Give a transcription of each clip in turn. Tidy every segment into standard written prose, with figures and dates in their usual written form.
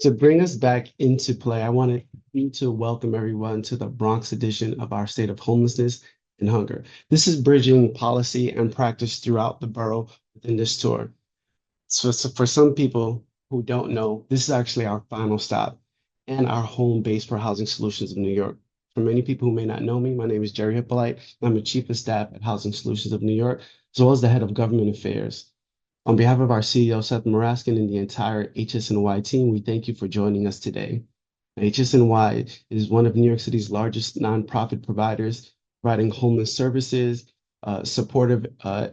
To bring us back into play, I wanted to welcome everyone to the Bronx edition of our State of Homelessness and Hunger. This is bridging policy and practice throughout the borough within this tour. So for some people who don't know, this is actually our final stop and our home base for Housing Solutions of New York. For many people who may not know me, my name is Jerry Hippolyte. I'm the Chief of Staff at Housing Solutions of New York, as well as the Head of Government Affairs. On behalf of our CEO, Seth Maraskin, and the entire HSNY team, we thank you for joining us today. HSNY is one of New York City's largest nonprofit providers, providing homeless services, supportive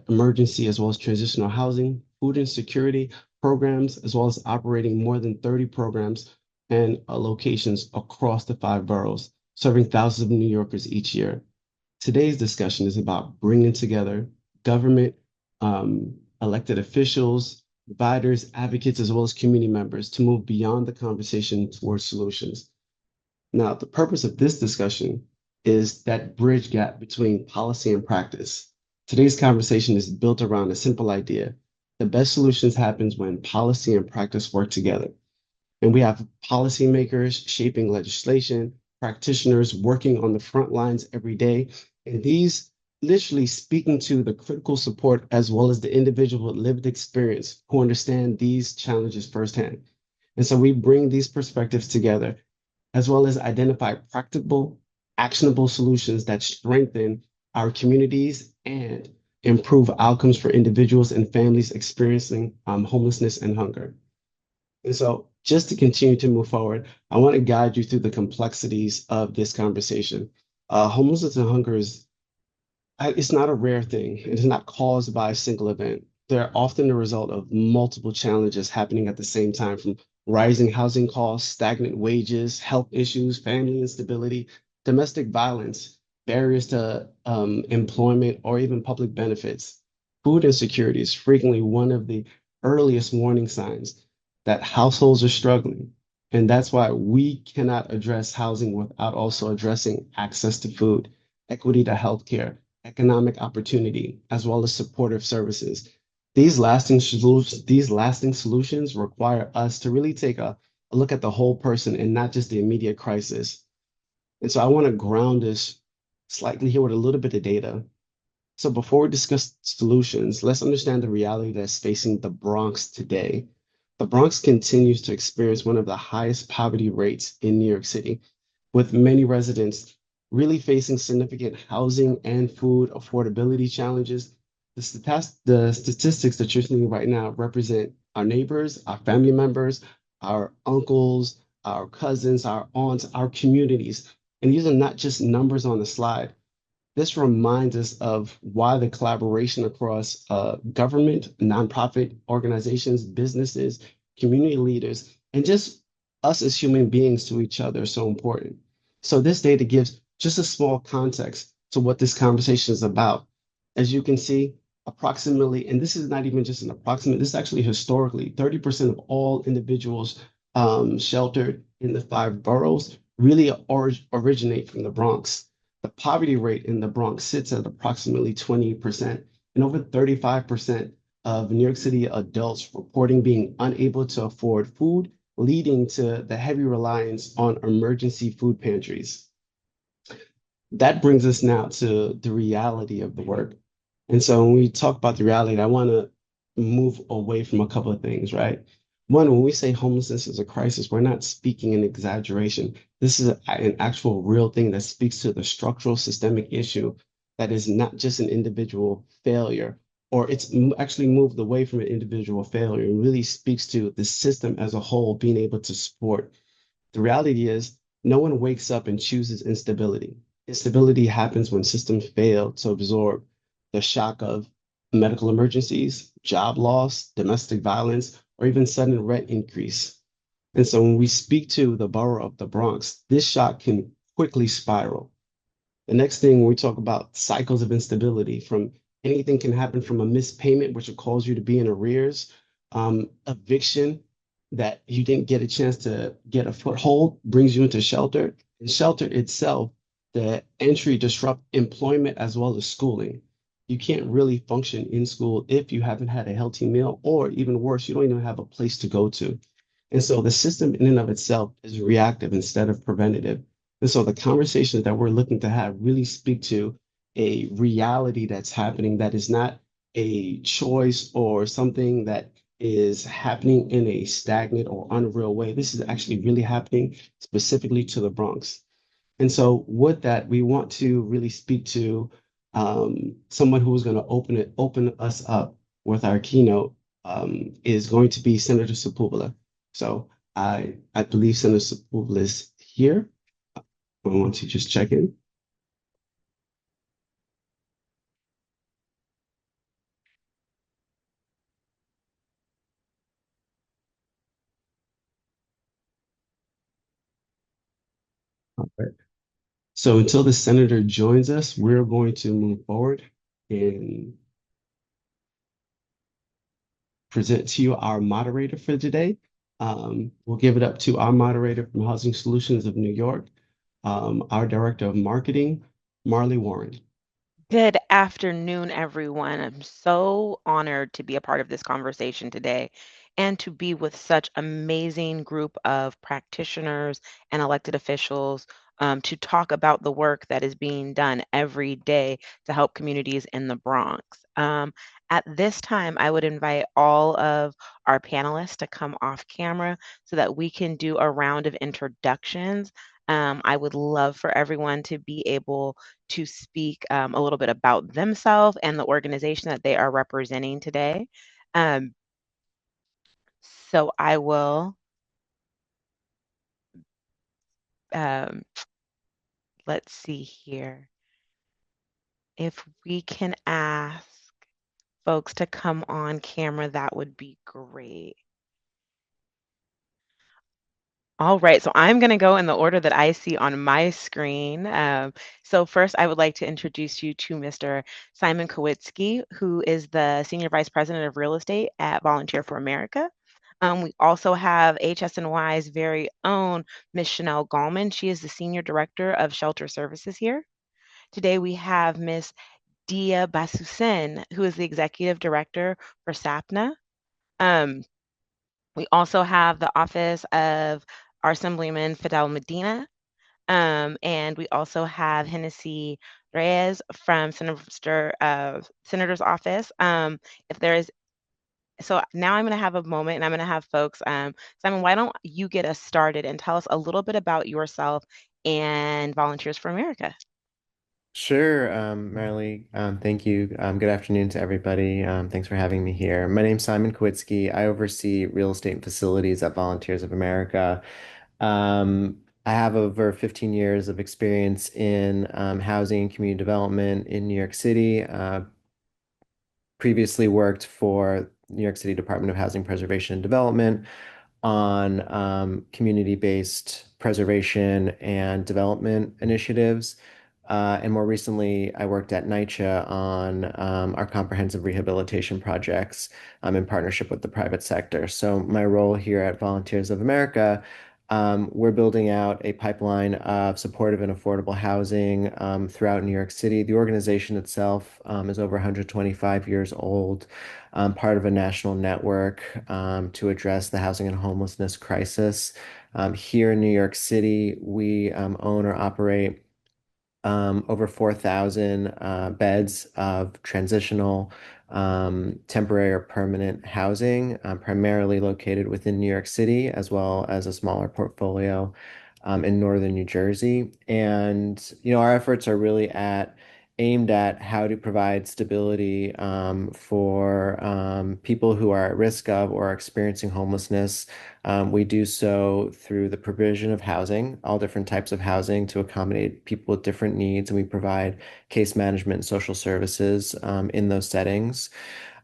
emergency as well as transitional housing, food insecurity programs, as well as operating more than 30 programs and locations across the five boroughs, serving thousands of New Yorkers each year. Today's discussion is about bringing together government, elected officials, providers, advocates, as well as community members to move beyond the conversation towards solutions. Now, the purpose of this discussion is that bridge gap between policy and practice. Today's conversation is built around a simple idea. The best solutions happens when policy and practice work together. And we have policymakers shaping legislation, practitioners working on the front lines every day, and these literally speaking to the critical support as well as the individual with lived experience who understand these challenges firsthand. And so we bring these perspectives together as well as identify practical, actionable solutions that strengthen our communities and improve outcomes for individuals and families experiencing homelessness and hunger. And so, just to continue to move forward, I want to guide you through the complexities of this conversation. Homelessness and hunger it's not a rare thing. It is not caused by a single event. They're often the result of multiple challenges happening at the same time, from rising housing costs, stagnant wages, health issues, family instability, domestic violence, barriers to employment, or even public benefits. Food insecurity is frequently one of the earliest warning signs that households are struggling. And that's why we cannot address housing without also addressing access to food, equity to healthcare, economic opportunity, as well as supportive services. These lasting solutions require us to really take a look at the whole person and not just the immediate crisis. And so I want to ground this slightly here with a little bit of data. So before we discuss solutions, let's understand the reality that's facing the Bronx today. The Bronx continues to experience one of the highest poverty rates in New York City, with many residents really facing significant housing and food affordability challenges. The statistics that you're seeing right now represent our neighbors, our family members, our uncles, our cousins, our aunts, our communities. And these are not just numbers on the slide. This reminds us of why the collaboration across government, nonprofit organizations, businesses, community leaders, and just us as human beings to each other is so important. So this data gives just a small context to what this conversation is about. As you can see, approximately, and this is not even just an approximate, this is actually historically, 30% of all individuals sheltered in the five boroughs really originate from the Bronx. The poverty rate in the Bronx sits at approximately 20%, and over 35% of New York City adults reporting being unable to afford food, leading to the heavy reliance on emergency food pantries. That brings us now to the reality of the work. And so when we talk about the reality, I want to move away from a couple of things, right? One, when we say homelessness is a crisis, we're not speaking in exaggeration. This is an actual real thing that speaks to the structural systemic issue that is not just an individual failure, or it's actually moved away from an individual failure. It really speaks to the system as a whole being able to support. The reality is, no one wakes up and chooses instability. Instability happens when systems fail to absorb the shock of medical emergencies, job loss, domestic violence, or even sudden rent increase. And so when we speak to the borough of the Bronx, this shock can quickly spiral. The next thing we talk about cycles of instability, from anything can happen from a missed payment, which will cause you to be in arrears, eviction that you didn't get a chance to get a foothold brings you into shelter. And shelter itself, the entry disrupt employment as well as schooling. You can't really function in school if you haven't had a healthy meal, or even worse, you don't even have a place to go to. And so the system in and of itself is reactive instead of preventative. And so the conversations that we're looking to have really speak to a reality that's happening that is not a choice or something that is happening in a stagnant or unreal way. This is actually really happening specifically to the Bronx. And so with that, we want to really speak to someone who is going to open us up with our keynote is going to be Senator Sepulveda. So I believe Senator Sepulveda is here. I want to just check in. All right. So until the senator joins us, we're going to move forward and present to you our moderator for today. We'll give it up to our moderator from Housing Solutions of New York, our Director of Marketing, Marley Warren. Good afternoon, everyone. I'm so honored to be a part of this conversation today and to be with such amazing group of practitioners and elected officials to talk about the work that is being done every day to help communities in the Bronx. At this time, I would invite all of our panelists to come off camera so that we can do a round of introductions. I would love for everyone to be able to speak a little bit about themselves and the organization that they are representing today. Um, so I will, um, let's see here. If we can ask folks to come on camera, that would be great. All right, so I'm going to go in the order that I see on my screen. So first, I would like to introduce you to Mr. Simon Kawitzky, who is the Senior Vice President of Real Estate at Volunteer for America. We also have HSNY's very own Ms. Chanelle Gallman. She is the Senior Director of Shelter Services here. Today, we have Ms. Diya Basu-Sen, who is the Executive Director for SAPNA. Um, we also have the office of our Assemblyman Fidel Malena, and we also have Hennessy Reyes from Senator's office. If there is, so now I'm going to have a moment and I'm going to have folks. Simon, why don't you get us started and tell us a little bit about yourself and Volunteers for America? Sure, Marley. Thank you. Good afternoon to everybody. Thanks for having me here. My name's Simon Kawitzky. I oversee real estate and facilities at Volunteers of America. I have over 15 years of experience in housing and community development in New York City. Previously worked for New York City Department of Housing Preservation and Development on community-based preservation and development initiatives. And more recently, I worked at NYCHA on our comprehensive rehabilitation projects in partnership with the private sector. So my role here at Volunteers of America, we're building out a pipeline of supportive and affordable housing throughout New York City. The organization itself is over 125 years old, part of a national network to address the housing and homelessness crisis. Here in New York City, we own or operate over 4,000 beds of transitional, temporary or permanent housing, primarily located within New York City, as well as a smaller portfolio in northern New Jersey. And, our efforts are really aimed at how to provide stability for people who are at risk of or are experiencing homelessness. We do so through the provision of housing, all different types of housing to accommodate people with different needs, and we provide case management and social services in those settings.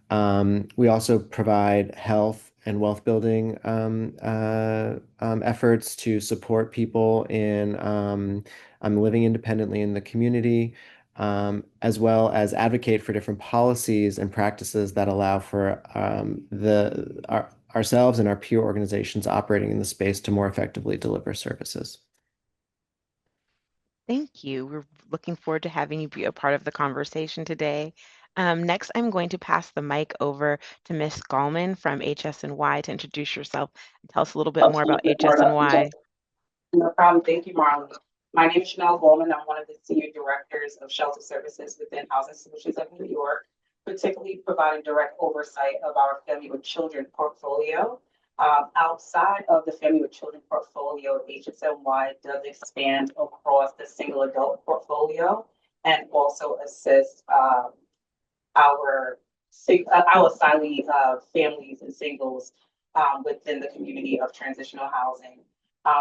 We also provide health and wealth building efforts to support people in living independently in the community, as well as advocate for different policies and practices that allow for ourselves and our peer organizations operating in the space to more effectively deliver services. Thank you. We're looking forward to having you be a part of the conversation today. Next, I'm going to pass the mic over to Miss Gallman from HSNY to introduce yourself and tell us a little bit more about HSNY. No problem. Thank you, Marley. My name is Chanelle Gallman. I'm one of the senior directors of shelter services within Housing Solutions of New York, particularly providing direct oversight of our family with children portfolio. Outside of the family with children portfolio, HSNY does expand across the single adult portfolio and also assist our asylee families and singles within the community of transitional housing.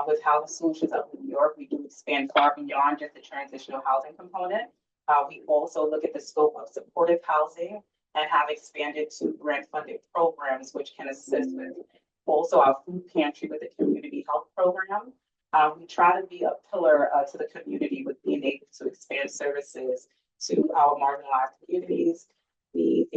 With Housing Solutions of New York, we do expand far beyond just the transitional housing component. We also look at the scope of supportive housing and have expanded to grant-funded programs, which can assist with also our food pantry with the community health program. We try to be a pillar to the community with being able to expand services to our marginalized communities. We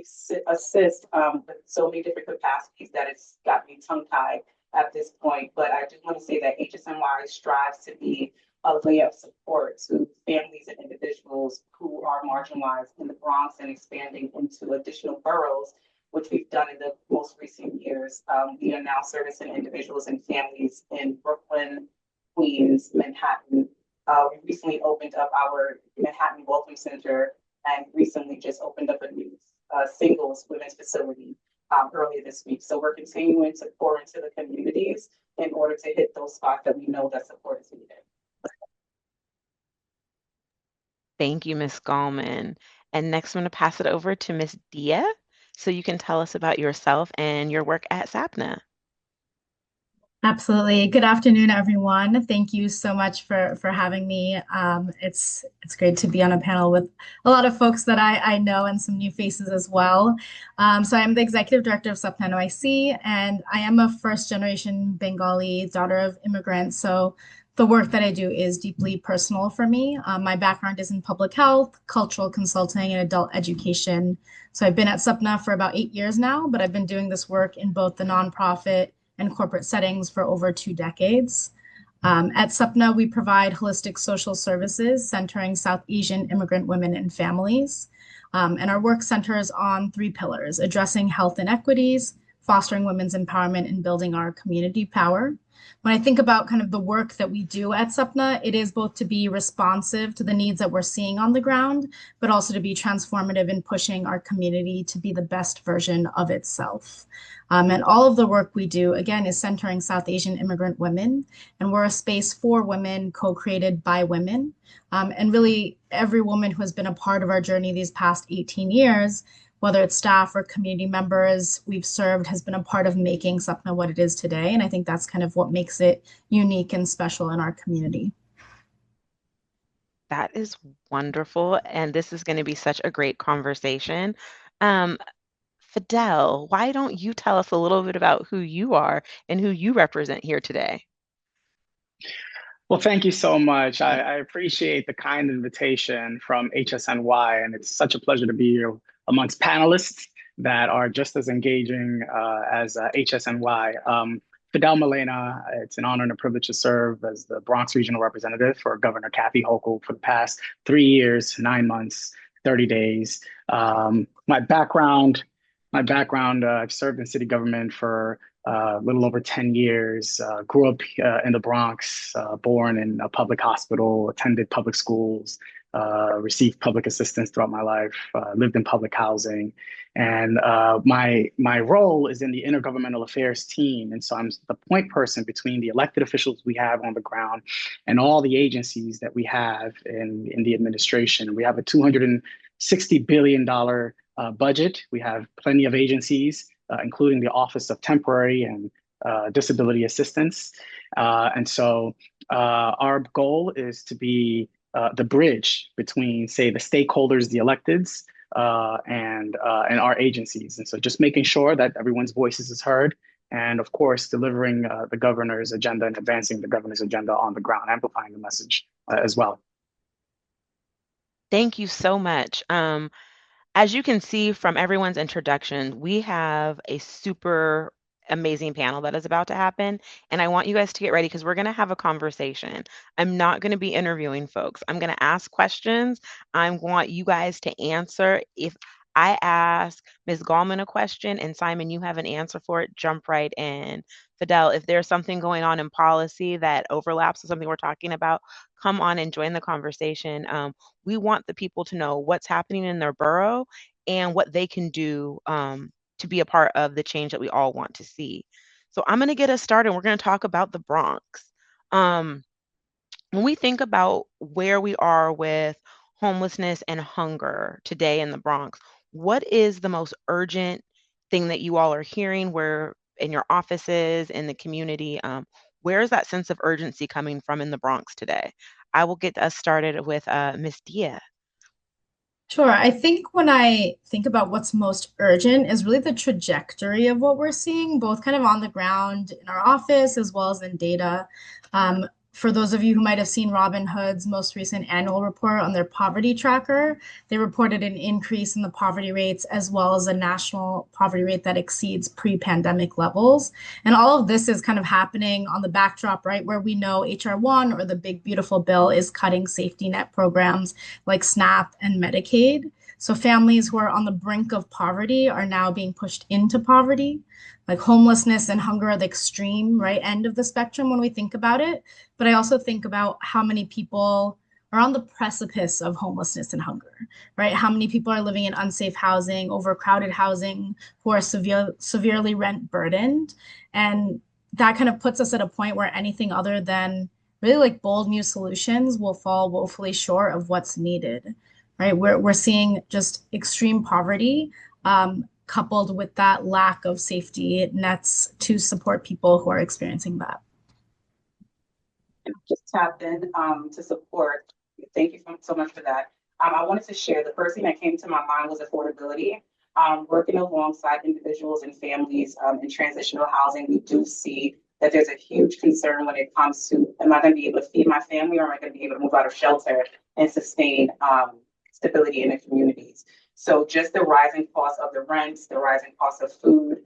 assist with so many different capacities that it's got me tongue-tied at this point. But I do want to say that HSNY strives to be a layer of support to families and individuals who are marginalized in the Bronx and expanding into additional boroughs, which we've done in the most recent years. We are now servicing individuals and families in Brooklyn, Queens, Manhattan. We recently opened up our Manhattan Welcome Center and recently just opened up a new singles women's facility earlier this week. So we're continuing to pour into the communities in order to hit those spots that we know that support is needed. Thank you, Ms. Gallman. And next, I'm going to pass it over to Ms. Diya, so you can tell us about yourself and your work at SAPNA. Absolutely. Good afternoon, everyone. Thank you so much for having me. It's great to be on a panel with a lot of folks that I know and some new faces as well. So I'm the executive director of SAPNA NYC, and I am a first-generation Bengali daughter of immigrants. So the work that I do is deeply personal for me. My background is in public health, cultural consulting, and adult education. So I've been at SAPNA for about 8 years now, but I've been doing this work in both the nonprofit and corporate settings for over 2 decades. At SAPNA, we provide holistic social services centering South Asian immigrant women and families. And our work centers on 3 pillars: addressing health inequities, fostering women's empowerment, and building our community power. When I think about kind of the work that we do at SAPNA, it is both to be responsive to the needs that we're seeing on the ground, but also to be transformative in pushing our community to be the best version of itself. And all of the work we do, again, is centering South Asian immigrant women. And we're a space for women, co-created by women. And really, every woman who has been a part of our journey these past 18 years, whether it's staff or community members we've served, has been a part of making SAPNA what it is today. And I think that's kind of what makes it unique and special in our community. That is wonderful. And this is going to be such a great conversation. Fidel, why don't you tell us a little bit about who you are and who you represent here today? Well, thank you so much. I appreciate the kind invitation from HSNY, and it's such a pleasure to be here amongst panelists that are just as engaging as HSNY. Fidel Malena, it's an honor and a privilege to serve as the Bronx Regional Representative for Governor Kathy Hochul for the past 3 years, 9 months, 30 days. My background, I've served in city government for a little over 10 years, grew up in the Bronx, born in a public hospital, attended public schools, received public assistance throughout my life, lived in public housing. And my role is in the intergovernmental affairs team. And so I'm the point person between the elected officials we have on the ground and all the agencies that we have in the administration. We have a $260 billion budget. We have plenty of agencies, including the Office of Temporary and Disability Assistance. And so our goal is to be the bridge between, say, the stakeholders, the electeds, and our agencies. And so just making sure that everyone's voices is heard, and of course, delivering the governor's agenda and advancing the governor's agenda on the ground, amplifying the message as well. Thank you so much. As you can see from everyone's introduction, we have a super amazing panel that is about to happen. And I want you guys to get ready because we're going to have a conversation. I'm not going to be interviewing folks. I'm going to ask questions. I want you guys to answer. If I ask Ms. Gallman a question and Simon, you have an answer for it, jump right in. Fidel, if there's something going on in policy that overlaps with something we're talking about, come on and join the conversation. We want the people to know what's happening in their borough and what they can do to be a part of the change that we all want to see. So I'm going to get us started. We're going to talk about the Bronx. Um, when we think about where we are with homelessness and hunger today in the Bronx, what is the most urgent thing that you all are hearing where in your offices, in the community? Where is that sense of urgency coming from in the Bronx today? I will get us started with Miss Diya. Sure. I think when I think about what's most urgent is really the trajectory of what we're seeing, both kind of on the ground in our office as well as in data. For those of you who might have seen Robin Hood's most recent annual report on their poverty tracker, they reported an increase in the poverty rates as well as a national poverty rate that exceeds pre-pandemic levels. And all of this is kind of happening on the backdrop, right, where we know HR 1 or the Big Beautiful Bill is cutting safety net programs like SNAP and Medicaid. So families who are on the brink of poverty are now being pushed into poverty. Like homelessness and hunger are the extreme right end of the spectrum when we think about it. But I also think about how many people are on the precipice of homelessness and hunger, right? How many people are living in unsafe housing, overcrowded housing, who are severely rent burdened. And that kind of puts us at a point where anything other than really like bold new solutions will fall woefully short of what's needed, right? We're seeing just extreme poverty coupled with that lack of safety nets to support people who are experiencing that. Just tapped in to support. Thank you so much for that. I wanted to share the first thing that came to my mind was affordability. Working alongside individuals and families in transitional housing, we do see that there's a huge concern when it comes to, am I going to be able to feed my family or am I going to be able to move out of shelter and sustain stability in the communities? So just the rising cost of the rents, the rising cost of food,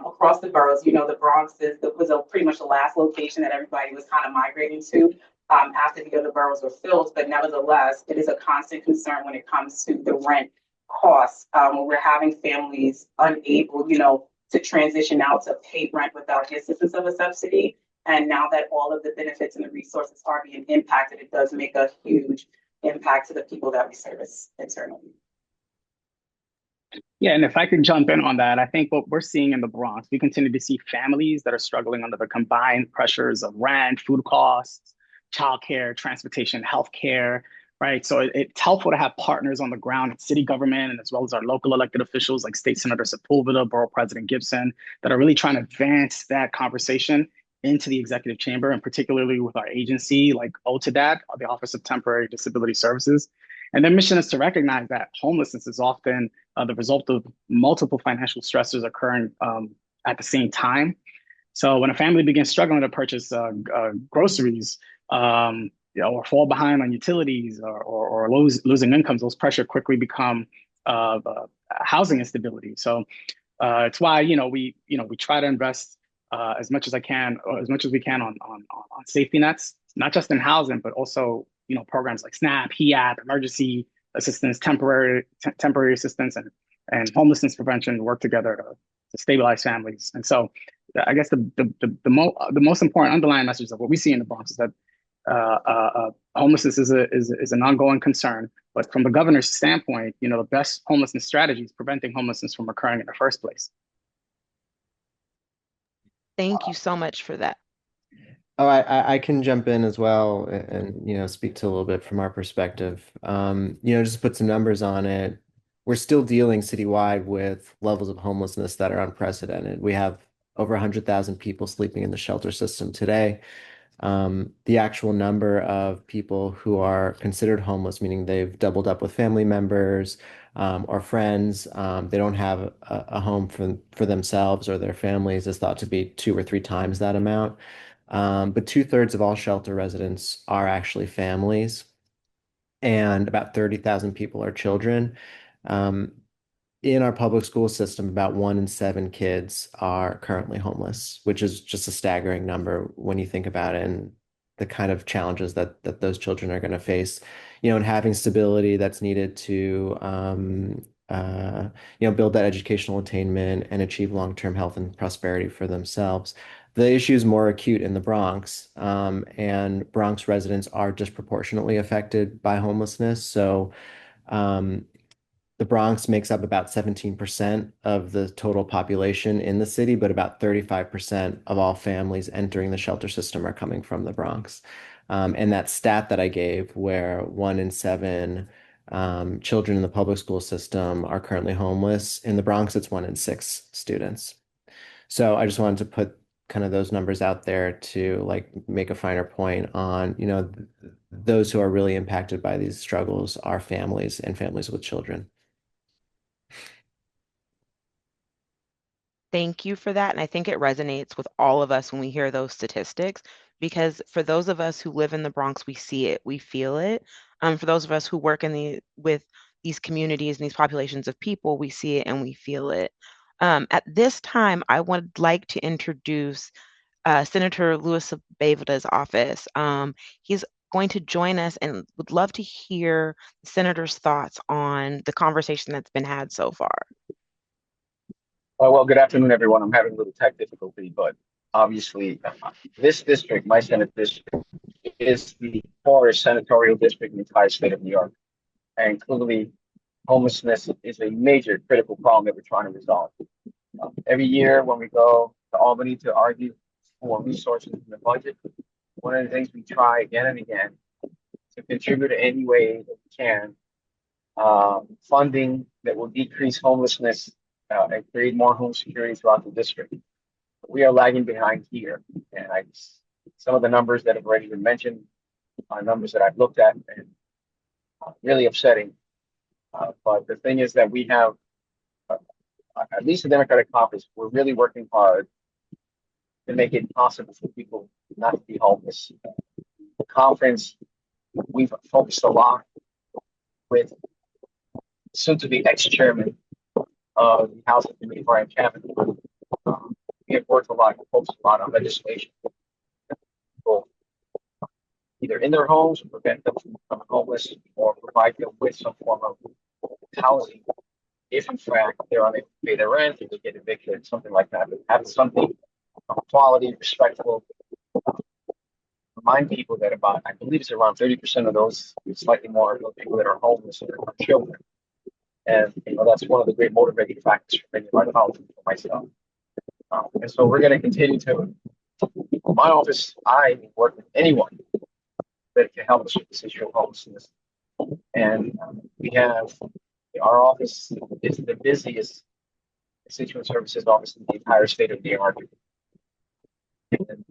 across the boroughs, the Bronx was pretty much the last location that everybody was kind of migrating to after the other boroughs were filled. But nevertheless, it is a constant concern when it comes to the rent costs. When we're having families unable, to transition out to pay rent without the assistance of a subsidy. And now that all of the benefits and the resources are being impacted, it does make a huge impact to the people that we service internally. Yeah, and if I could jump in on that, I think what we're seeing in the Bronx, we continue to see families that are struggling under the combined pressures of rent, food costs, childcare, transportation, healthcare, right? So it's helpful to have partners on the ground at city government and as well as our local elected officials like State Senator Sepulveda, Borough President Gibson, that are really trying to advance that conversation into the executive chamber, and particularly with our agency like OTDAT, the Office of Temporary Disability Services. And their mission is to recognize that homelessness is often the result of multiple financial stressors occurring at the same time. So when a family begins struggling to purchase groceries, or fall behind on utilities or losing incomes, those pressure quickly become housing instability. So it's why we try to invest as much as we can on safety nets, not just in housing, but also programs like SNAP, HEAP, emergency assistance, temporary assistance, and homelessness prevention work together to stabilize families. And so, I guess the most important underlying message of what we see in the Bronx is that homelessness is an ongoing concern. But from the governor's standpoint, the best homelessness strategy is preventing homelessness from occurring in the first place. Thank you so much for that. Oh, I can jump in as well and speak to a little bit from our perspective. Just to put some numbers on it, we're still dealing citywide with levels of homelessness that are unprecedented. We have over 100,000 people sleeping in the shelter system today. The actual number of people who are considered homeless, meaning they've doubled up with family members or friends, they don't have a home for themselves or their families, is thought to be 2 or 3 times that amount. But 2/3 of all shelter residents are actually families, and about 30,000 people are children. In our public school system, about 1 in 7 kids are currently homeless, which is just a staggering number when you think about it and the kind of challenges that those children are going to face, and having stability that's needed to build that educational attainment and achieve long-term health and prosperity for themselves. The issue is more acute in the Bronx, and Bronx residents are disproportionately affected by homelessness. So um, the Bronx makes up about 17% of the total population in the city, but about 35% of all families entering the shelter system are coming from the Bronx. And that stat that I gave, where 1 in 7 children in the public school system are currently homeless, in the Bronx, it's 1 in 6 students. So I just wanted to put kind of those numbers out there to like make a finer point on, those who are really impacted by these struggles are families and families with children. Thank you for that. And I think it resonates with all of us when we hear those statistics, because for those of us who live in the Bronx, we see it, we feel it. For those of us who work with these communities and these populations of people, we see it and we feel it. At this time, I would like to introduce Senator Louis Bavada's office. He's going to join us and would love to hear the senator's thoughts on the conversation that's been had so far. Well, good afternoon, everyone. I'm having a little tech difficulty, but obviously, this district, my Senate district, is the poorest senatorial district in the entire state of New York. And clearly, homelessness is a major critical problem that we're trying to resolve. Every year, when we go to Albany to argue for resources in the budget, one of the things we try again and again to contribute in any way that we can, funding that will decrease homelessness and create more home security throughout the district. We are lagging behind here, and some of the numbers that have already been mentioned are numbers that I've looked at and really upsetting. But the thing is that we have, at least the Democratic caucus, we're really working hard to make it possible for people not to be homeless. The conference, we've focused a lot with soon-to-be ex-chairman of the House Committee for Cabinet. We have worked a lot, focused a lot on legislation, people either in their homes to prevent them from becoming homeless or provide them with some form of housing if in fact they're unable to pay their rent or they get evicted, something like that. But have something quality, respectful. Remind people that I believe it's around 30% of those, slightly more of those people that are homeless are children. And that's one of the great motivating factors for many of my colleagues and for myself. And so we're going to continue to, my office, I work with anyone that can help us with this issue of homelessness. And we have, our office is the busiest constituent services office in the entire state of New York. And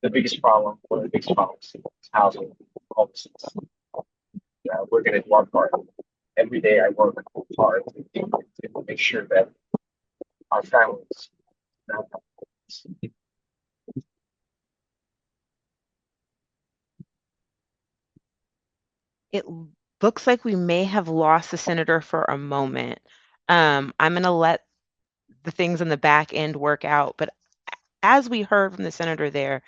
the biggest problem, one of the biggest problems is housing, homelessness. We're going to do our part. Every day I work hard to make sure that our families not have. It looks like we may have lost the senator for a moment. I'm going to let the things in the back end work out. But as we heard from the senator there,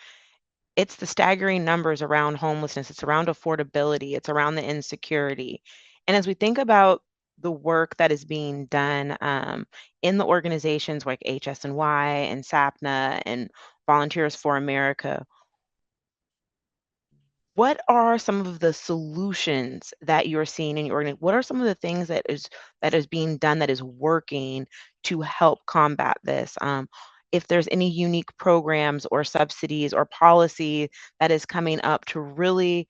it's the staggering numbers around homelessness. It's around affordability. It's around the insecurity. And as we think about the work that is being done in the organizations like HSNY and SAPNA and Volunteers for America, what are some of the solutions that you're seeing in your organization? What are some of the things that is being done that is working to help combat this? If there's any unique programs or subsidies or policy that is coming up to really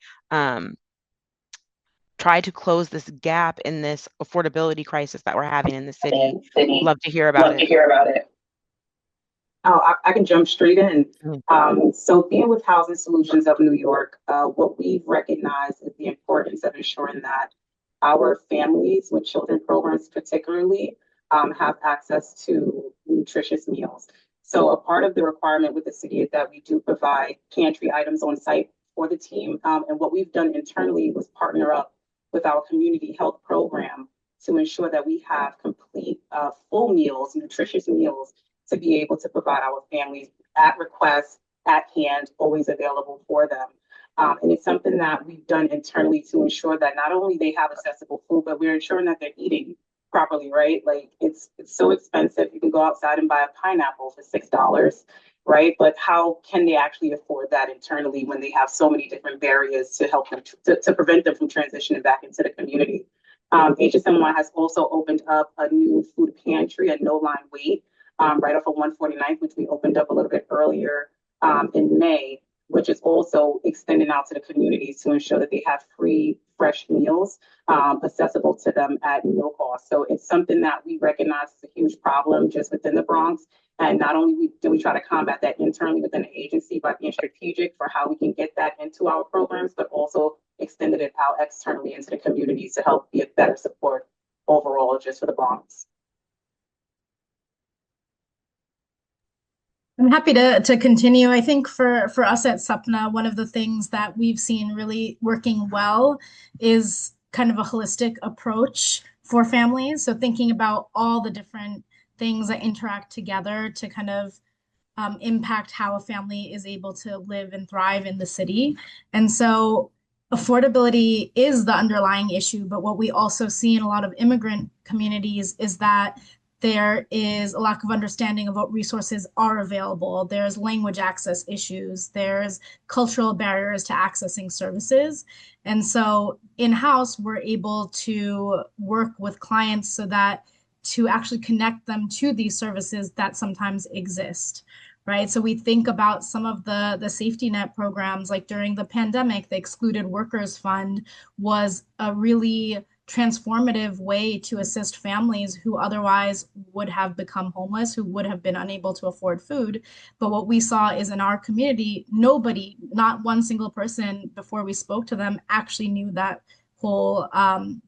try to close this gap in this affordability crisis that we're having in the city, love to hear about it. Oh, I can jump straight in. So being with Housing Solutions of New York, what we've recognized is the importance of ensuring that our families with children programs particularly have access to nutritious meals. So a part of the requirement with the city is that we do provide pantry items on site for the team. And what we've done internally was partner up with our community health program to ensure that we have complete full meals, nutritious meals, to be able to provide our families at request, at hand, always available for them. And it's something that we've done internally to ensure that not only they have accessible food, but we're ensuring that they're eating properly, right? Like it's so expensive. You can go outside and buy a pineapple for $6, right? But how can they actually afford that internally when they have so many different barriers to help them to prevent them from transitioning back into the community? HSNY has also opened up a new food pantry, a no line wait, right off of 149th, which we opened up a little bit earlier in May, which is also extending out to the communities to ensure that they have free, fresh meals accessible to them at no cost. So it's something that we recognize as a huge problem just within the Bronx. And not only do we try to combat that internally within the agency by being strategic for how we can get that into our programs, but also extended it out externally into the communities to help be a better support overall just for the Bronx. I'm happy to continue. I think for us at SUPNA, one of the things that we've seen really working well is kind of a holistic approach for families. So thinking about all the different things that interact together to kind of impact how a family is able to live and thrive in the city. And so affordability is the underlying issue, but what we also see in a lot of immigrant communities is that there is a lack of understanding of what resources are available. There's language access issues, there's cultural barriers to accessing services. And so in-house, we're able to work with clients so that to actually connect them to these services that sometimes exist, right? So we think about some of the safety net programs, like during the pandemic, the Excluded Workers Fund was a really transformative way to assist families who otherwise would have become homeless, who would have been unable to afford food. But what we saw is in our community, nobody, not one single person before we spoke to them actually knew that whole,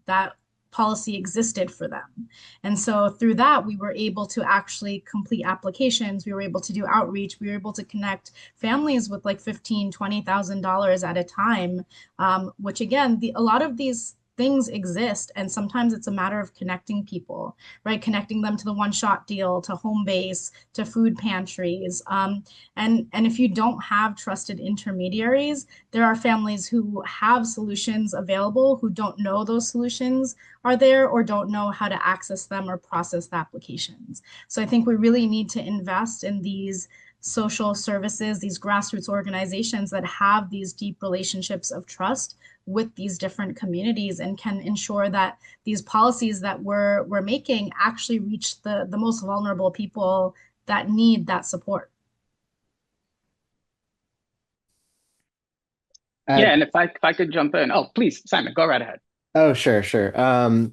that policy existed for them. And so through that, we were able to actually complete applications. We were able to do outreach. We were able to connect families with like $15,000, $20,000 at a time, which again, a lot of these things exist. And sometimes it's a matter of connecting people, right? Connecting them to the one-shot deal, to home base, to food pantries. And if you don't have trusted intermediaries, there are families who have solutions available who don't know those solutions are there or don't know how to access them or process the applications. So I think we really need to invest in these social services, these grassroots organizations that have these deep relationships of trust with these different communities and can ensure that these policies that we're making actually reach the most vulnerable people that need that support. Yeah, and if I could jump in. Oh, please, Simon, go right ahead. Oh, sure. At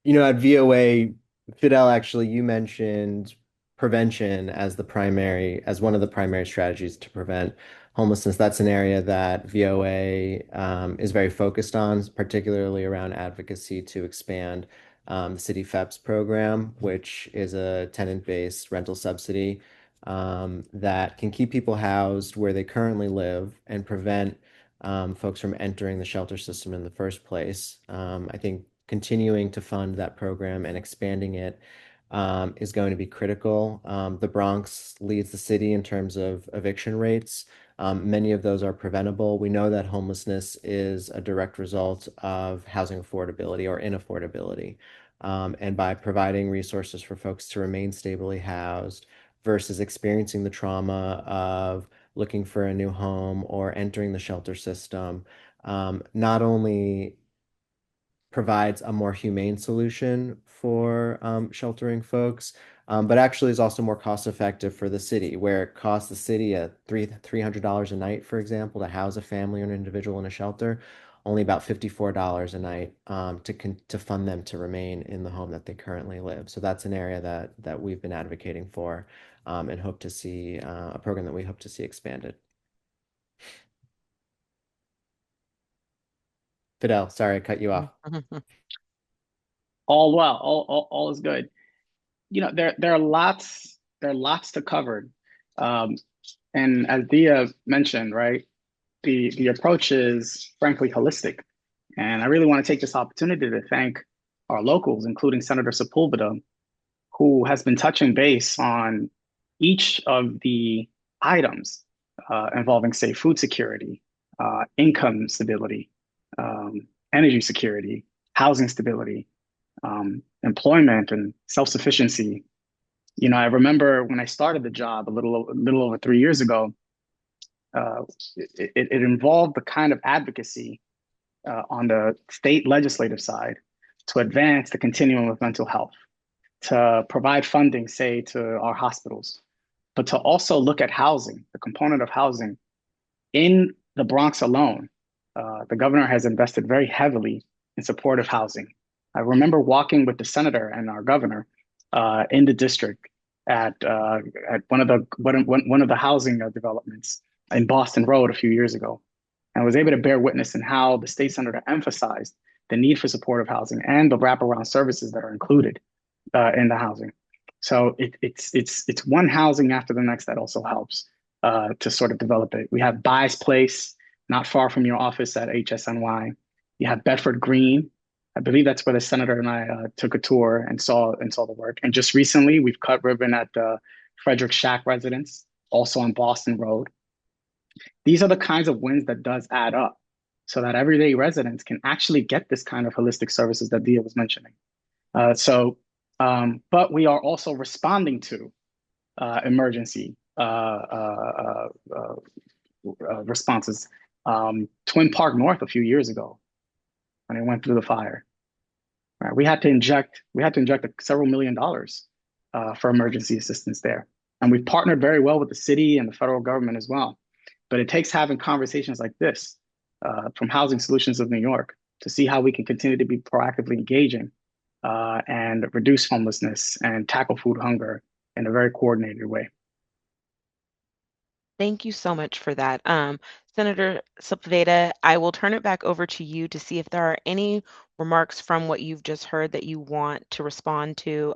VOA, Fidel, actually, you mentioned prevention as one of the primary strategies to prevent homelessness. That's an area that VOA is very focused on, particularly around advocacy to expand the City FEPS program, which is a tenant-based rental subsidy that can keep people housed where they currently live and prevent folks from entering the shelter system in the first place. I think continuing to fund that program and expanding it is going to be critical. The Bronx leads the city in terms of eviction rates. Many of those are preventable. We know that homelessness is a direct result of housing affordability or inaffordability. And by providing resources for folks to remain stably housed versus experiencing the trauma of looking for a new home or entering the shelter system, not only provides a more humane solution for sheltering folks, but actually is also more cost effective for the city, where it costs the city $300 a night, for example, to house a family or an individual in a shelter, only about $54 a night to fund them to remain in the home that they currently live. So that's an area that we've been advocating for and hope to see a program that we hope to see expanded. Fidel, sorry, I cut you off. All well, all is good. There are lots to cover. And as Diya mentioned, right, the approach is frankly holistic. And I really want to take this opportunity to thank our locals, including Senator Sepulveda, who has been touching base on each of the items involving, say, food security, income stability, energy security, housing stability, employment and self-sufficiency. You know, I remember when I started the job a little over 3 years ago, it involved the kind of advocacy on the state legislative side to advance the continuum of mental health, to provide funding, say, to our hospitals, but to also look at housing, the component of housing. In the Bronx alone, the governor has invested very heavily in supportive housing. I remember walking with the senator and our governor in the district at one of the housing developments in Boston Road a few years ago, and was able to bear witness in how the state senator emphasized the need for supportive housing and the wraparound services that are included in the housing. So it's one housing after the next that also helps to sort of develop it. We have By's Place, not far from your office at HSNY. You have Bedford Green. I believe that's where the senator and I took a tour and saw the work. And just recently, we've cut ribbon at the Frederick Shack residence, also on Boston Road. These are the kinds of wins that does add up, so that everyday residents can actually get this kind of holistic services that Diya was mentioning. But we are also responding to emergency responses. Twin Park North a few years ago, when it went through the fire, right? We had to inject several $1 million for emergency assistance there, and we've partnered very well with the city and the federal government as well. But it takes having conversations like this from Housing Solutions of New York to see how we can continue to be proactively engaging and reduce homelessness and tackle food hunger in a very coordinated way. Thank you so much for that. Senator Sepulveda, I will turn it back over to you to see if there are any remarks from what you've just heard that you want to respond to,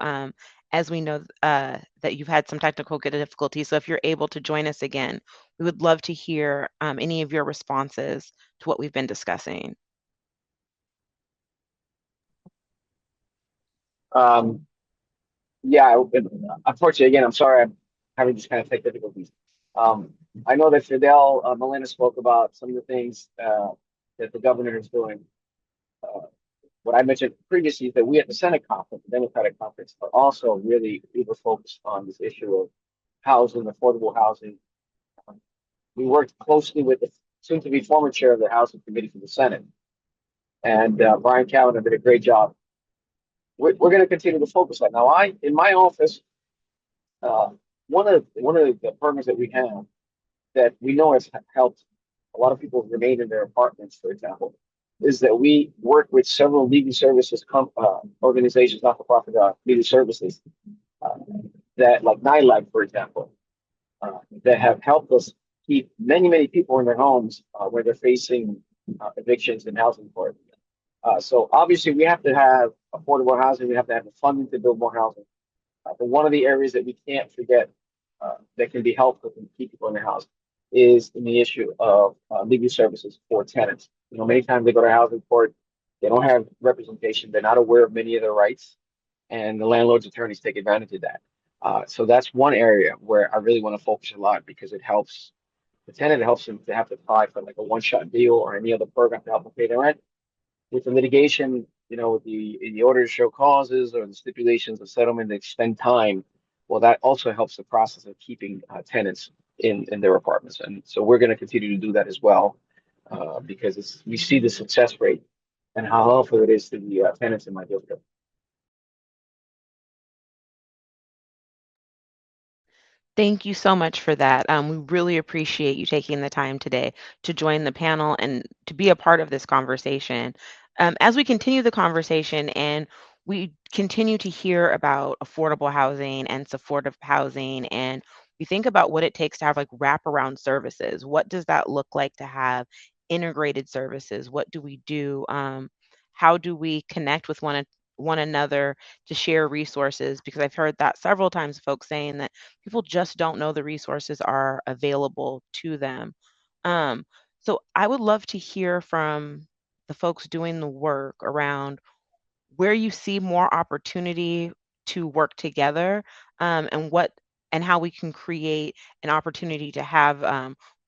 as we know that you've had some technical difficulties. So if you're able to join us again, we would love to hear any of your responses to what we've been discussing. Yeah, unfortunately, again, I'm sorry I'm having these kind of tech difficulties. I know that Fidel Malena spoke about some of the things that the governor is doing. What I mentioned previously is that we at the Senate conference, the Democratic conference, are also really uber focused on this issue of housing, affordable housing. We worked closely with the soon-to-be former chair of the Housing Committee for the Senate, and Brian Kavanaugh did a great job. We're going to continue to focus on. Now, in my office, one of the programs that we have that we know has helped a lot of people remain in their apartments, for example, is that we work with several legal services organizations, not-for-profit legal services, that like Nightlife, for example, that have helped us keep many people in their homes where they're facing evictions and housing court. So obviously we have to have affordable housing. We have to have the funding to build more housing. But one of the areas that we can't forget that can be helpful to keep people in their house is in the issue of legal services for tenants. You know, many times they go to housing court, they don't have representation, they're not aware of many of their rights, and the landlord's attorneys take advantage of that. So that's one area where I really want to focus a lot because it helps the tenant, it helps them to have to apply for like a one-shot deal or any other program to help them pay their rent. With the litigation, you know, the order to show causes or the stipulations of settlement that extend time, well, that also helps the process of keeping tenants in their apartments. And so we're going to continue to do that as well because we see the success rate and how helpful it is to the tenants in my district. Thank you so much for that. We really appreciate you taking the time today to join the panel and to be a part of this conversation. As we continue the conversation and we continue to hear about affordable housing and supportive housing, and we think about what it takes to have like wraparound services. What does that look like to have integrated services? What do we do? How do we connect with one another to share resources? Because I've heard that several times, folks saying that people just don't know the resources are available to them. So I would love to hear from the folks doing the work around where you see more opportunity to work together, and how we can create an opportunity to have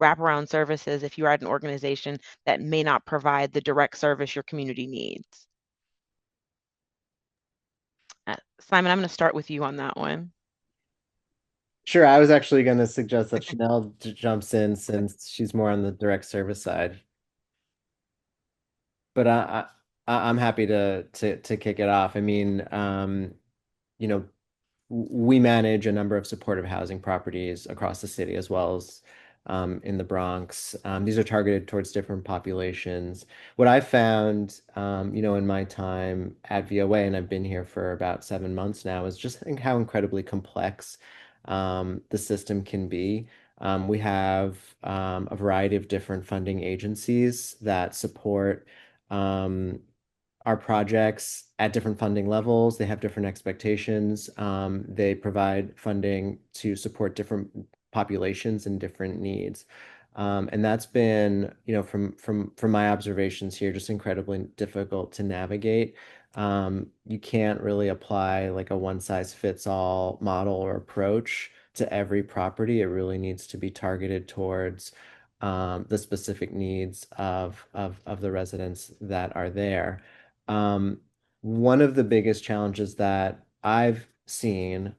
wraparound services if you're at an organization that may not provide the direct service your community needs. Simon, I'm going to start with you on that one. Sure, I was actually going to suggest that Chanelle jumps in since she's more on the direct service side. But I'm happy to kick it off. I mean, you know, we manage a number of supportive housing properties across the city as well as in the Bronx. These are targeted towards different populations. What I found, in my time at VOA, and I've been here for about 7 months now, is just how incredibly complex the system can be. We have a variety of different funding agencies that support um, our projects at different funding levels. They have different expectations. They provide funding to support different populations and different needs. And that's been, from my observations here, just incredibly difficult to navigate. You can't really apply like a one size fits all model or approach to every property. It really needs to be targeted towards the specific needs of the residents that are there. Um, One of the biggest challenges that I've seen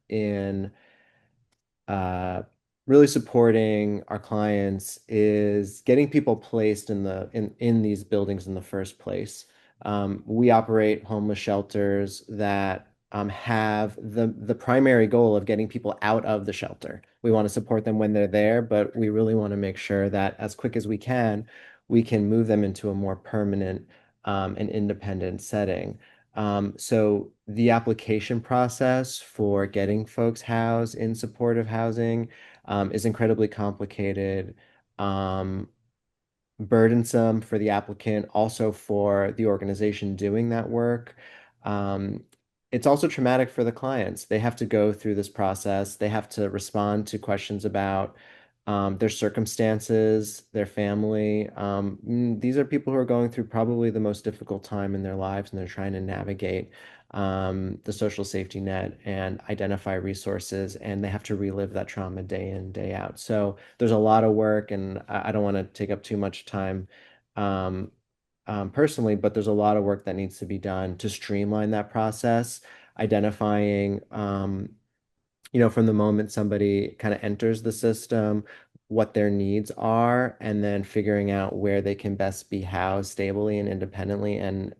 in uh, really supporting our clients is getting people placed in these buildings in the first place. We operate homeless shelters that have the primary goal of getting people out of the shelter. We want to support them when they're there, but we really want to make sure that as quick as we can move them into a more permanent and independent setting. So the application process for getting folks housed in supportive housing is incredibly complicated, um, burdensome for the applicant, also for the organization doing that work. Um, it's also traumatic for the clients. They have to go through this process. They have to respond to questions about their circumstances, their family. These are people who are going through probably the most difficult time in their lives, and they're trying to navigate the social safety net and identify resources, and they have to relive that trauma day in, day out. So there's a lot of work, and I don't want to take up too much time um, personally, but there's a lot of work that needs to be done to streamline that process, identifying from the moment somebody kind of enters the system, what their needs are, and then figuring out where they can best be housed stably and independently and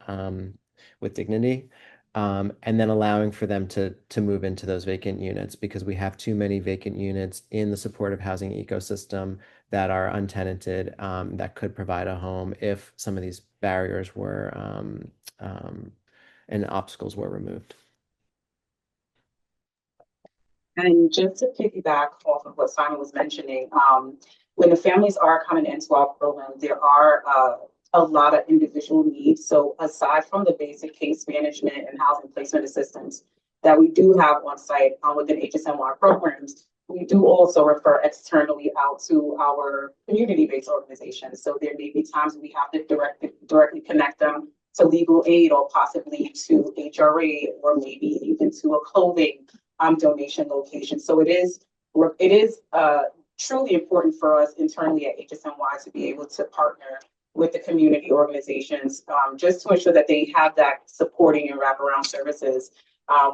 with dignity. And then allowing for them to move into those vacant units because we have too many vacant units in the supportive housing ecosystem that are untenanted that could provide a home if some of these barriers were and obstacles were removed. And just to piggyback off of what Simon was mentioning, when the families are coming into our program, there are a lot of individual needs. So aside from the basic case management and housing placement assistance that we do have on site within HSNY programs, we do also refer externally out to our community-based organizations. So there may be times we have to directly connect them to legal aid or possibly to HRA or maybe even to a clothing donation location. So it is truly important for us internally at HSNY to be able to partner with the community organizations just to ensure that they have that supporting and wraparound services.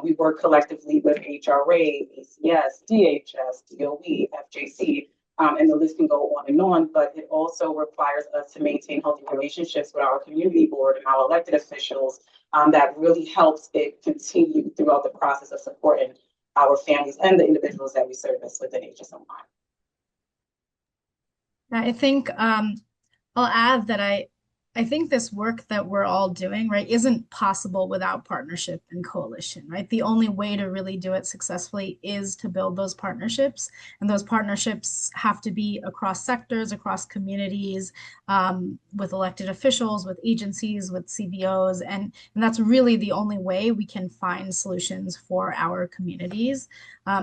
We work collectively with HRA, ACS, DHS, DOE, FJC, and the list can go on, but it also requires us to maintain healthy relationships with our community board and our elected officials that really helps it continue throughout the process of supporting our families and the individuals that we service within HSNY. I think I'll add that I think this work that we're all doing, right, isn't possible without partnership and coalition, right? The only way to really do it successfully is to build those partnerships. And those partnerships have to be across sectors, across communities, with elected officials, with agencies, with CBOs. And that's really the only way we can find solutions for our communities.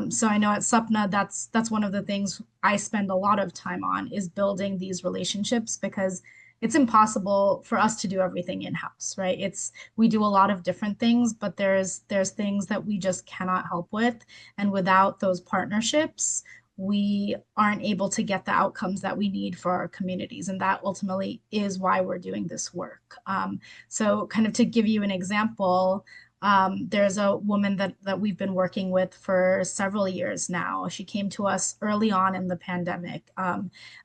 So I know at SUPNA, that's one of the things I spend a lot of time on is building these relationships because it's impossible for us to do everything in-house, right? We do a lot of different things, but there's things that we just cannot help with. And without those partnerships, we aren't able to get the outcomes that we need for our communities. And that ultimately is why we're doing this work. So kind of to give you an example, There's a woman that we've been working with for several years now. She came to us early on in the pandemic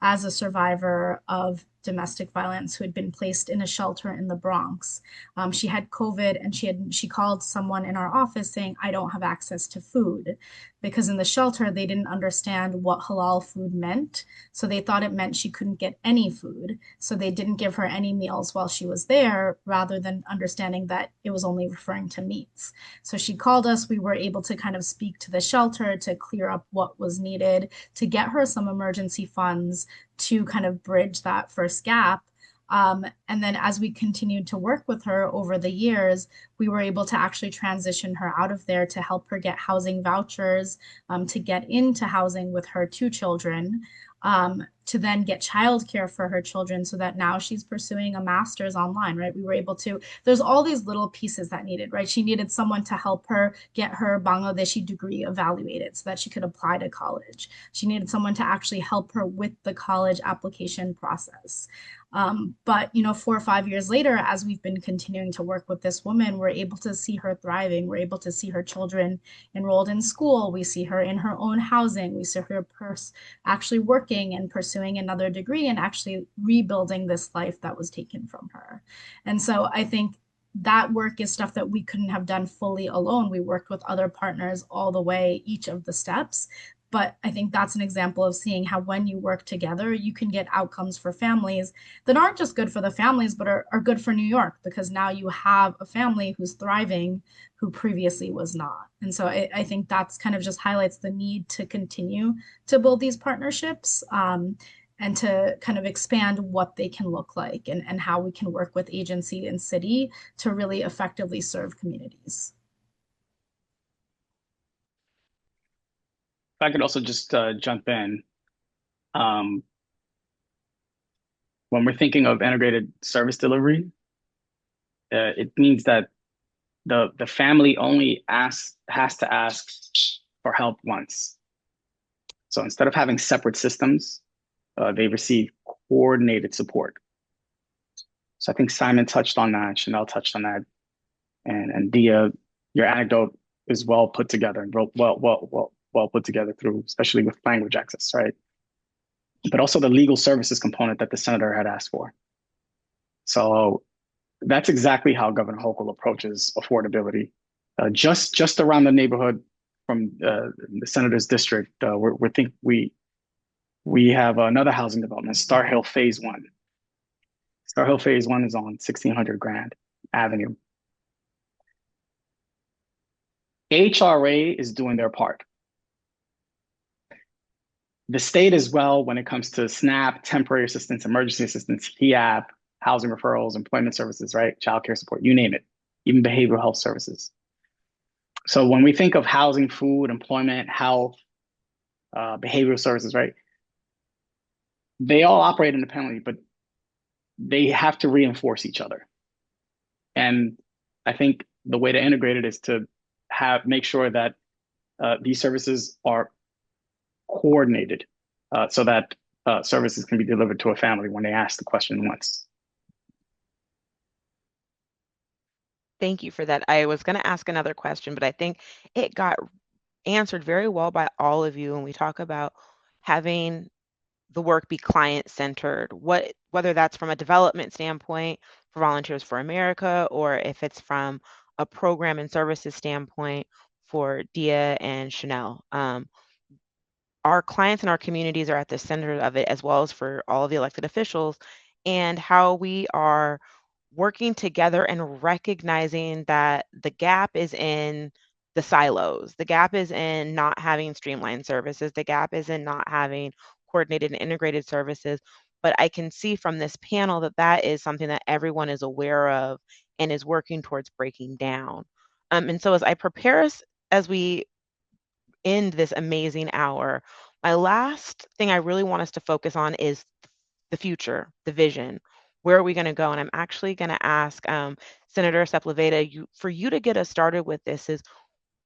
as a survivor of domestic violence who had been placed in a shelter in the Bronx. She had COVID and she called someone in our office saying, "I don't have access to food," because in the shelter they didn't understand what halal food meant. So they thought it meant she couldn't get any food. So they didn't give her any meals while she was there, rather than understanding that it was only referring to meats. So she called us. We were able to kind of speak to the shelter to clear up what was needed, to get her some emergency funds to kind of bridge that first gap. And then as we continued to work with her over the years, we were able to actually transition her out of there to help her get housing vouchers, to get into housing with her two children, to then get childcare for her children so that now she's pursuing a master's online, right? We were able to, there's all these little pieces that needed, right? She needed someone to help her get her Bangladeshi degree evaluated so that she could apply to college. She needed someone to actually help her with the college application process. But 4 or 5 years later, as we've been continuing to work with this woman, we're able to see her thriving. We're able to see her children enrolled in school. We see her in her own housing. We see her actually working and pursuing another degree and actually rebuilding this life that was taken from her. And so I think that work is stuff that we couldn't have done fully alone. We worked with other partners all the way, each of the steps. But I think that's an example of seeing how when you work together, you can get outcomes for families that aren't just good for the families, but are good for New York, because now you have a family who's thriving who previously was not. And so I think that's kind of just highlights the need to continue to build these partnerships, and to kind of expand what they can look like, and how we can work with agency and city to really effectively serve communities. If I could also just jump in. When we're thinking of integrated service delivery, it means that the family only has to ask for help once. So instead of having separate systems, they receive coordinated support. So I think Simon touched on that, Chanelle touched on that, and Diya, your anecdote is well put together and well put together through, especially with language access, right? But also the legal services component that the senator had asked for. So that's exactly how Governor Hochul approaches affordability. Just around the neighborhood from the senator's district, we have another housing development, Star Hill Phase 1. Star Hill Phase 1 is on 1600 Grand Avenue. HRA is doing their part. The state as well, when it comes to SNAP, temporary assistance, emergency assistance, HEAP, housing referrals, employment services, right? Childcare support, you name it, even behavioral health services. So when we think of housing, food, employment, health, behavioral services, right? They all operate independently, but they have to reinforce each other. And I think the way to integrate it is to make sure that these services are coordinated so that services can be delivered to a family when they ask the question once. Thank you for that. I was going to ask another question, but I think it got answered very well by all of you when we talk about having the work be client-centered, whether that's from a development standpoint for Volunteers for America, or if it's from a program and services standpoint for Diya and Chanelle. Our clients and our communities are at the center of it, as well as for all of the elected officials, and how we are working together and recognizing that the gap is in the silos. The gap is in not having streamlined services. The gap is in not having coordinated and integrated services. But I can see from this panel that that is something that everyone is aware of and is working towards breaking down. And so as I prepare us, as we end this amazing hour, my last thing I really want us to focus on is the future, the vision. Where are we going to go? And I'm actually going to ask Senator Sepulveda, for you to get us started with this is,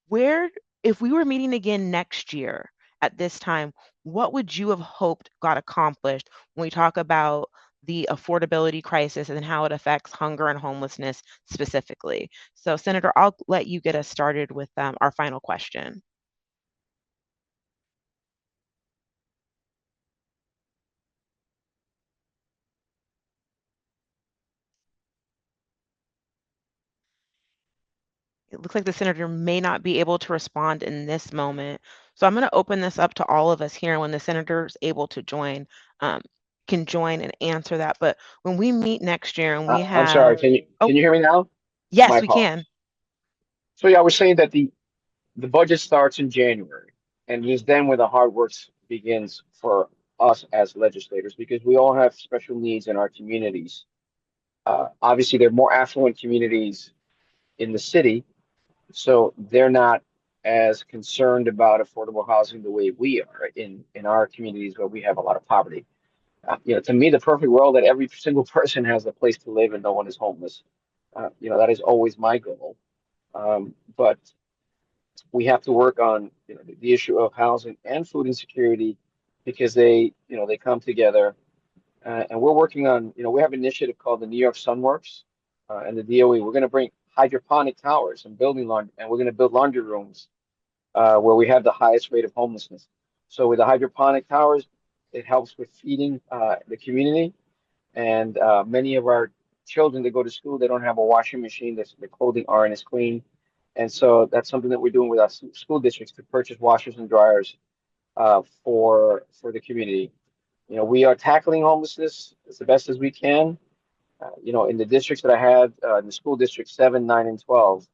where, if we were meeting again next year at this time, what would you have hoped got accomplished when we talk about the affordability crisis and how it affects hunger and homelessness specifically. So, Senator, I'll let you get us started with our final question. It looks like the senator may not be able to respond in this moment. So I'm going to open this up to all of us here. And when the senator is able to join, can join and answer that. But when we meet next year and we I'm sorry. have, Can you hear me now? My yes, we apologies. can. So yeah, I was saying that the budget starts in January, and it is then when the hard work begins for us as legislators because we all have special needs in our communities. Obviously, there are more affluent communities in the city, so they're not as concerned about affordable housing the way we are in our communities where we have a lot of poverty. To me, the perfect world that every single person has a place to live and no one is homeless. That is always my goal. But we have to work on the issue of housing and food insecurity because they come together. And we're working on, we have an initiative called the New York Sunworks and the DOE. We're going to bring hydroponic towers and building laundry, and we're going to build laundry rooms where we have the highest rate of homelessness. So with the hydroponic towers, it helps with feeding the community. And many of our children that go to school, they don't have a washing machine. Their clothing aren't as clean. And so that's something that we're doing with our school districts to purchase washers and dryers for the community. We are tackling homelessness as the best as we can. In the districts that I had, in the school district 7, 9, and 12,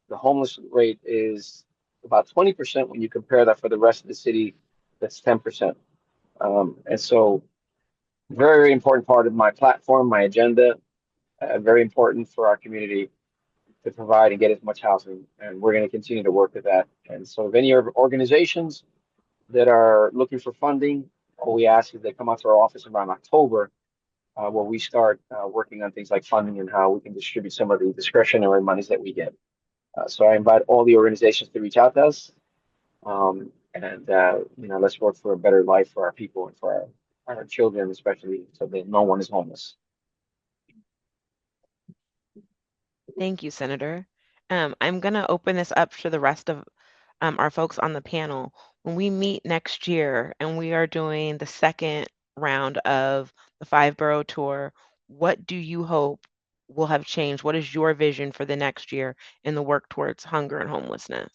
the homeless rate is about 20% when you compare that for the rest of the city, that's 10%. And so very, very important part of my platform, my agenda, very important for our community to provide and get as much housing. And we're going to continue to work with that. And so if any organizations that are looking for funding, all we ask is they come out to our office around October, where we start working on things like funding and how we can distribute some of the discretionary monies that we get. So I invite all the organizations to reach out to us, and let's work for a better life for our people and for our children, especially, so that no one is homeless. Thank you, Senator. I'm going to open this up to the rest of our folks on the panel. When we meet next year and we are doing the second round of the Five Borough Tour, what do you hope will have changed? What is your vision for the next year in the work towards hunger and homelessness?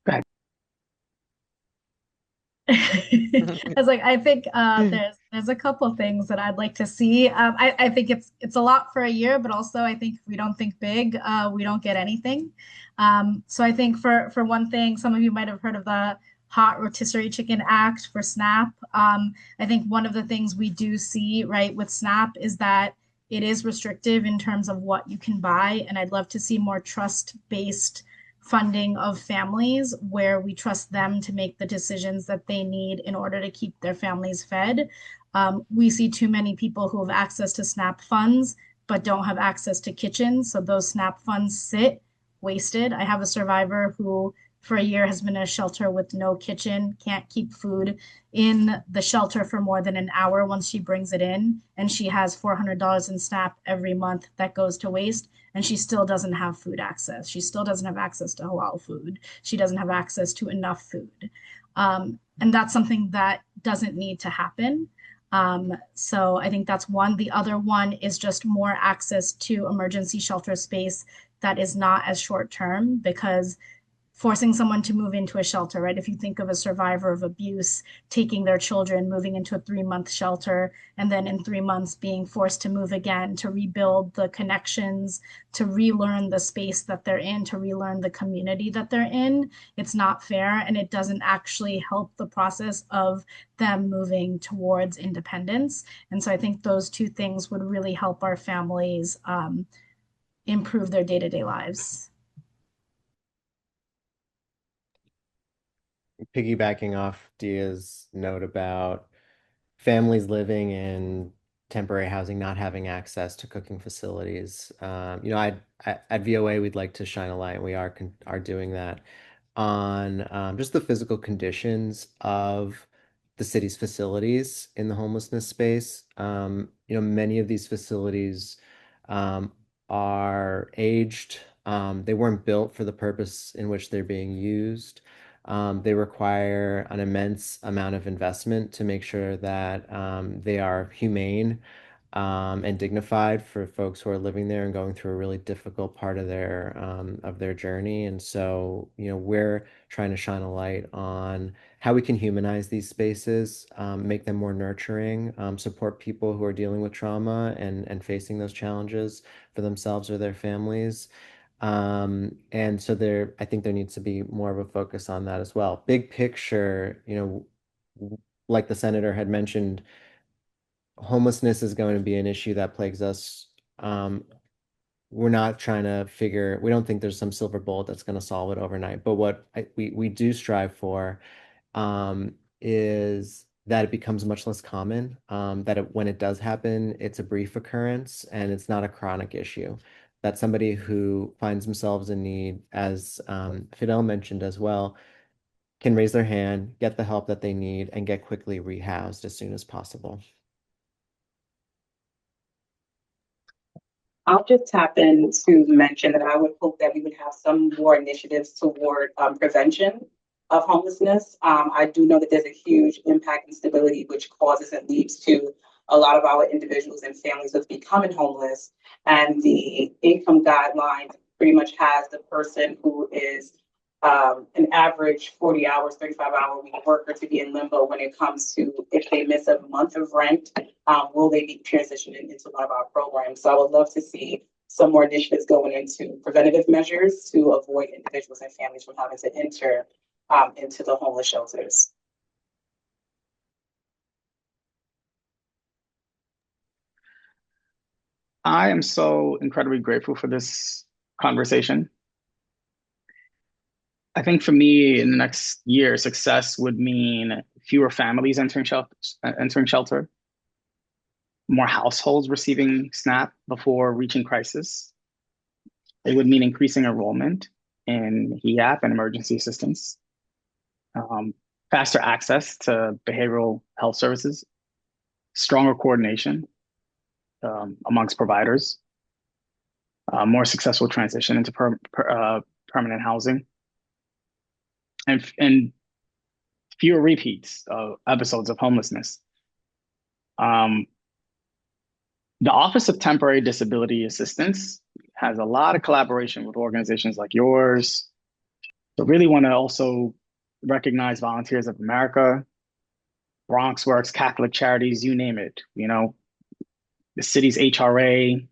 I was like, I think there's a couple things that I'd like to see. I think it's a lot for a year, but also I think if we don't think big, we don't get anything. So I think for one thing, some of you might have heard of the Hot Rotisserie Chicken Act for SNAP. I think one of the things we do see, right, with SNAP is that it is restrictive in terms of what you can buy, and I'd love to see more trust-based funding of families where we trust them to make the decisions that they need in order to keep their families fed. We see too many people who have access to SNAP funds but don't have access to kitchens. So those SNAP funds sit wasted. I have a survivor who for a year has been in a shelter with no kitchen, can't keep food in the shelter for more than an hour once she brings it in. And she has $400 in SNAP every month that goes to waste. And she still doesn't have food access. She still doesn't have access to halal food. She doesn't have access to enough food. And that's something that doesn't need to happen. So I think that's one. The other one is just more access to emergency shelter space that is not as short term, because forcing someone to move into a shelter, right? If you think of a survivor of abuse taking their children, moving into a 3-month shelter, and then in 3 months being forced to move again, to rebuild the connections, to relearn the space that they're in, to relearn the community that they're in, it's not fair. And it doesn't actually help the process of them moving towards independence. And so I think those two things would really help our families improve their day-to-day lives. Piggybacking off Dia's note about families living in temporary housing not having access to cooking facilities, at VOA we'd like to shine a light, and we are doing that on just the physical conditions of the city's facilities in the homelessness space. Many of these facilities are aged. They weren't built for the purpose in which they're being used. They require an immense amount of investment to make sure that they are humane and dignified for folks who are living there and going through a really difficult part of their journey. And so, we're trying to shine a light on how we can humanize these spaces, make them more nurturing, support people who are dealing with trauma and facing those challenges for themselves or their families. And so I think there needs to be more of a focus on that as well. Big picture, like the senator had mentioned, homelessness is going to be an issue that plagues us. We're not trying to we don't think there's some silver bullet that's going to solve it overnight. But what we do strive for is that it becomes much less common, that when it does happen, it's a brief occurrence and it's not a chronic issue. That somebody who finds themselves in need, as Fidel mentioned as well, can raise their hand, get the help that they need, and get quickly rehoused as soon as possible. I'll just tap in to mention that I would hope that we would have some more initiatives toward prevention of homelessness. I do know that there's a huge impact and stability which causes and leads to a lot of our individuals and families with becoming homeless. And the income guidelines pretty much has the person who is an average 40 hours, 35-hour week worker to be in limbo when it comes to if they miss a month of rent, will they be transitioning into one of our programs? So I would love to see some more initiatives going into preventative measures to avoid individuals and families from having to enter into the homeless shelters. I am so incredibly grateful for this conversation. I think for me, in the next year, success would mean fewer families entering shelter, more households receiving SNAP before reaching crisis. It would mean increasing enrollment in HEAP and emergency assistance, faster access to behavioral health services, stronger coordination amongst providers, more successful transition into permanent housing, and fewer repeats of episodes of homelessness. The Office of Temporary Disability Assistance has a lot of collaboration with organizations like yours. So really want to also recognize Volunteers of America, Bronx Works, Catholic Charities, you name it. The city's HRA,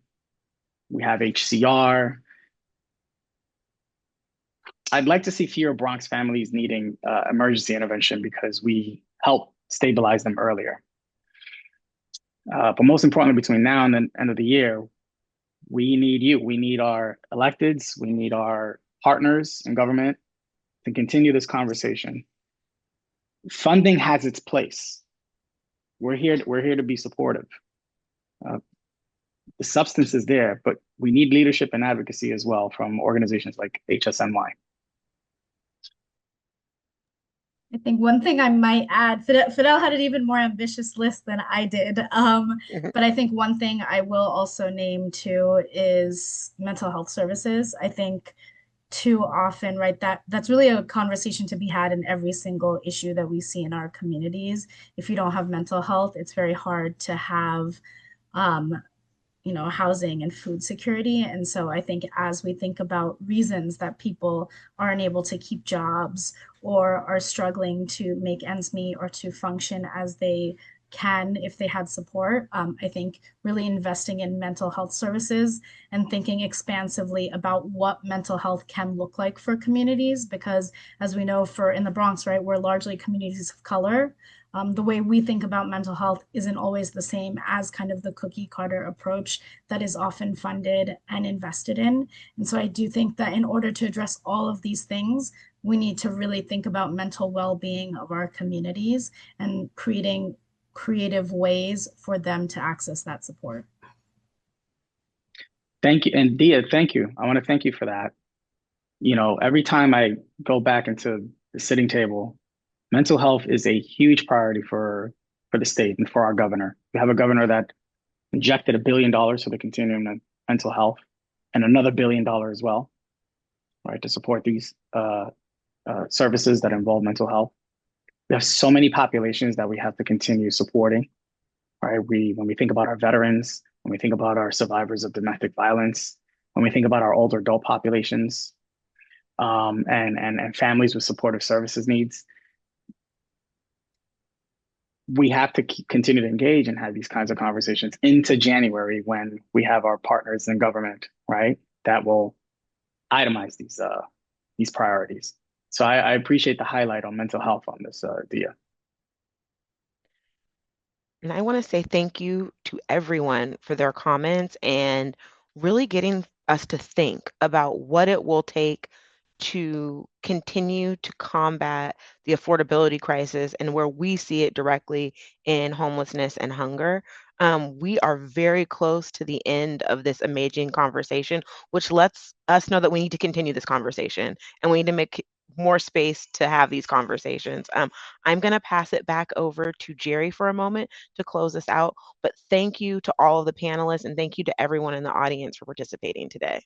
we have HCR. I'd like to see fewer Bronx families needing emergency intervention because we help stabilize them earlier. But most importantly, between now and the end of the year, we need you. We need our electeds. We need our partners in government to continue this conversation. Funding has its place. We're here to be supportive. The substance is there, but we need leadership and advocacy as well from organizations like HSNY. I think one thing I might add, Fidel had an even more ambitious list than I did. But I think one thing I will also name too is mental health services. I think too often, right, that's really a conversation to be had in every single issue that we see in our communities. If you don't have mental health, it's very hard to have housing and food security. And so I think as we think about reasons that people aren't able to keep jobs or are struggling to make ends meet or to function as they can if they had support, I think really investing in mental health services and thinking expansively about what mental health can look like for communities, because as we know, in the Bronx, right, we're largely communities of color. The way we think about mental health isn't always the same as kind of the cookie cutter approach that is often funded and invested in. And so I do think that in order to address all of these things, we need to really think about mental well-being of our communities and creating creative ways for them to access that support. Thank you. And Diya, thank you. I want to thank you for that. Every time I go back into the sitting table mental health is a huge priority for the state and for our governor. We have a governor that injected $1 billion for the continuum of mental health and another $1 billion as well, right, to support these services that involve mental health. We have so many populations that we have to continue supporting, right? When we think about our veterans, when we think about our survivors of domestic violence, when we think about our older adult populations, and families with supportive services needs, we have to continue to engage and have these kinds of conversations into January when we have our partners in government, right, that will itemize these priorities. So I appreciate the highlight on mental health on this, Diya. And I want to say thank you to everyone for their comments and really getting us to think about what it will take to continue to combat the affordability crisis and where we see it directly in homelessness and hunger. We are very close to the end of this amazing conversation, which lets us know that we need to continue this conversation and we need to make more space to have these conversations. I'm going to pass it back over to Jerry for a moment to close us out. But thank you to all of the panelists and thank you to everyone in the audience for participating today.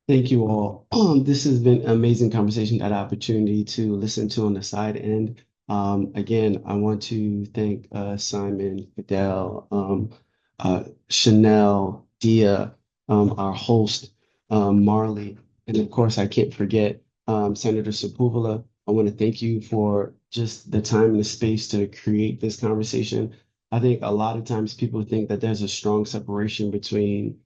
Thank you all. This has been an amazing conversation, that opportunity to listen to on the side end. Again, I want to thank Simon, Fidel, Chanelle, Diya, our host, Marley, and of course, I can't forget Senator Sepulveda. I want to thank you for just the time and the space to create this conversation. I think a lot of times people think that there's a strong separation between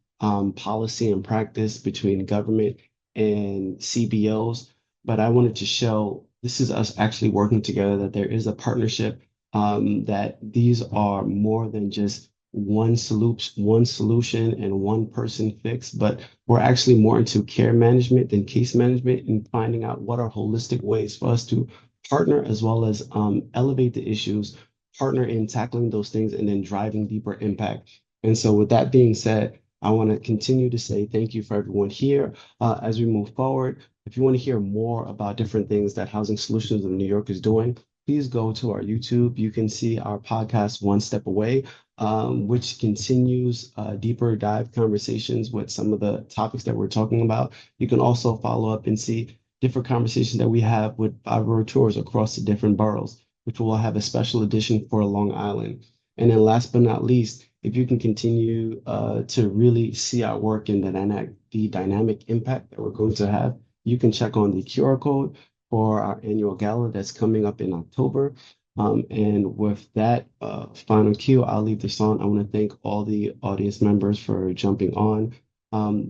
policy and practice, between government and CBOs. But I wanted to show this is us actually working together, that there is a partnership, that these are more than just one solution and one person fix, but we're actually more into care management than case management and finding out what are holistic ways for us to partner as well as elevate the issues, partner in tackling those things, and then driving deeper impact. And so with that being said, I want to continue to say thank you for everyone here as we move forward. If you want to hear more about different things that Housing Solutions of New York is doing, please go to our YouTube. You can see our podcast, One Step Away, which continues deeper dive conversations with some of the topics that we're talking about. You can also follow up and see different conversations that we have with Five Borough Tours across the different boroughs, which will have a special edition for Long Island. And then last but not least, if you can continue to really see our work and the dynamic impact that we're going to have, you can check on the QR code for our annual gala that's coming up in October. And with that final cue, I'll leave this on. I want to thank all the audience members for jumping on.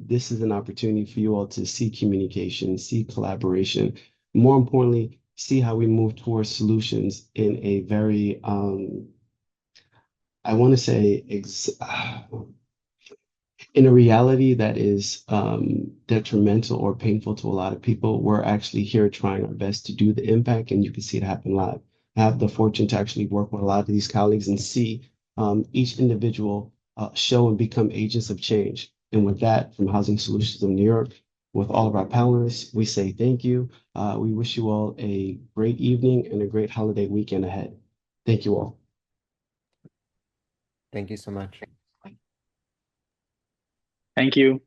This is an opportunity for you all to see communication, see collaboration, more importantly, see how we move towards solutions in a very I want to say in a reality that is detrimental or painful to a lot of people. We're actually here trying our best to do the impact, and you can see it happen live. I have the fortune to actually work with a lot of these colleagues and see each individual show and become agents of change. And with that, from Housing Solutions of New York, with all of our panelists, we say thank you. We wish you all a great evening and a great holiday weekend ahead. Thank you all. Thank you so much. Thank you.